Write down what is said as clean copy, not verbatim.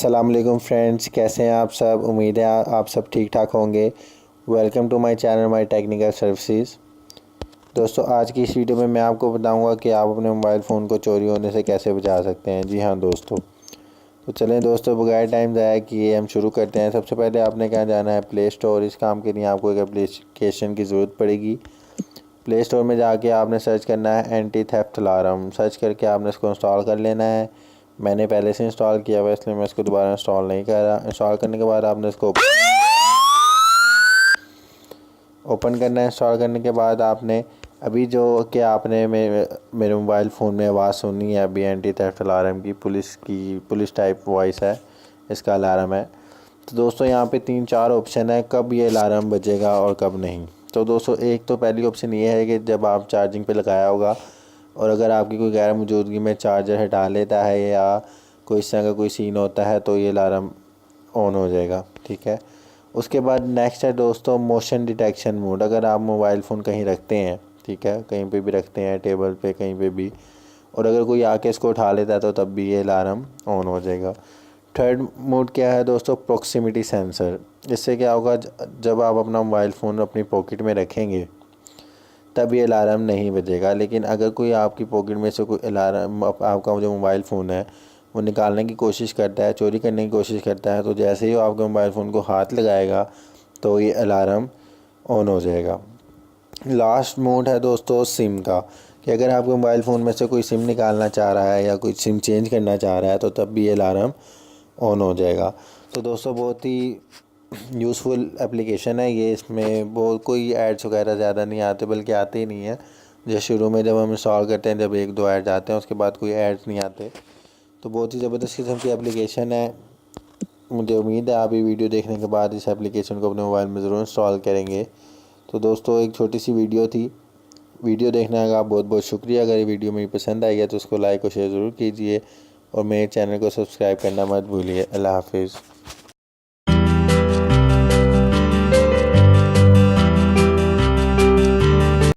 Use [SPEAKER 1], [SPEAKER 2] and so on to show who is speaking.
[SPEAKER 1] अस्सलाम वालेकुम फ्रेंड्स, कैसे हैं आप सब। उम्मीद है आप सब ठीक ठाक होंगे। Welcome to my channel my technical services. दोस्तों, आज की इस वीडियो में मैं आपको बताऊंगा कि आप अपने मोबाइल फ़ोन को चोरी होने से कैसे बचा सकते हैं। जी हाँ दोस्तों, तो चलें दोस्तों, बगैर टाइम ज़ाया किए हम शुरू करते हैं। सबसे पहले आपने क्या जाना है, प्ले स्टोर। इस काम के लिए आपको एक एप्लीकेशन की ज़रूरत पड़ेगी। प्ले स्टोर में जाके आपने सर्च करना है एंटी थेफ्ट अलार्म। सर्च करके आपने इसको इंस्टॉल कर लेना है। मैंने पहले से इंस्टॉल किया हुआ है, इसलिए मैं इसको दोबारा इंस्टॉल नहीं कर रहा। इंस्टॉल करने के बाद आपने इसको ओपन करना है। इंस्टॉल करने के बाद आपने अभी जो कि आपने मेरे मोबाइल फ़ोन में आवाज़ सुनी है अभी एंटी थेफ्ट अलार्म की, पुलिस टाइप वॉइस है, इसका अलार्म है। तो दोस्तों, यहाँ पे 3-4 ऑप्शन है कब ये अलार्म बजेगा और कब नहीं। तो दोस्तों, एक तो पहली ऑप्शन ये है कि जब आप चार्जिंग पे लगाया होगा और अगर आपकी कोई गैर मौजूदगी में चार्जर हटा लेता है या कोई इस तरह का कोई सीन होता है तो ये अलार्म ऑन हो जाएगा। ठीक है। उसके बाद नेक्स्ट है दोस्तों मोशन डिटेक्शन मोड। अगर आप मोबाइल फ़ोन कहीं रखते हैं, ठीक है, कहीं पे भी रखते हैं, टेबल पे कहीं पे भी, और अगर कोई आके इसको उठा लेता है तो तब भी ये अलार्म ऑन हो जाएगा। थर्ड मोड क्या है दोस्तों, प्रॉक्सिमिटी सेंसर। इससे क्या होगा, जब आप अपना मोबाइल फ़ोन अपनी पॉकेट में रखेंगे तब ये अलार्म नहीं बजेगा। लेकिन अगर कोई आपकी पॉकेट में से कोई अलार्म, आपका जो मोबाइल फ़ोन है वो निकालने की कोशिश करता है, चोरी करने की कोशिश करता है, तो जैसे ही वो आपके मोबाइल फ़ोन को हाथ लगाएगा तो ये अलार्म ऑन हो जाएगा। लास्ट मोड है दोस्तों सिम का, कि अगर आपके मोबाइल फ़ोन में से कोई सिम निकालना चाह रहा है या कोई सिम चेंज करना चाह रहा है तो तब भी ये अलार्म ऑन हो जाएगा। तो दोस्तों, बहुत ही यूज़फुल एप्लीकेशन है ये। इसमें बहुत कोई एड्स वगैरह ज़्यादा नहीं आते, बल्कि आते ही नहीं है। जैसे शुरू में जब हम इंस्टॉल करते हैं, जब 1-2 ऐड आते हैं, उसके बाद कोई एड्स नहीं आते। तो बहुत ही ज़बरदस्त किस्म की एप्लीकेशन है। मुझे उम्मीद है आप ये वीडियो देखने के बाद इस एप्लीकेशन को अपने मोबाइल में ज़रूर इंस्टॉल करेंगे। तो दोस्तों, एक छोटी सी वीडियो थी। वीडियो देखने का बहुत बहुत शुक्रिया। अगर ये वीडियो मेरी पसंद आई है तो उसको लाइक और शेयर ज़रूर कीजिए और मेरे चैनल को सब्सक्राइब करना मत भूलिए। अल्लाह हाफिज़।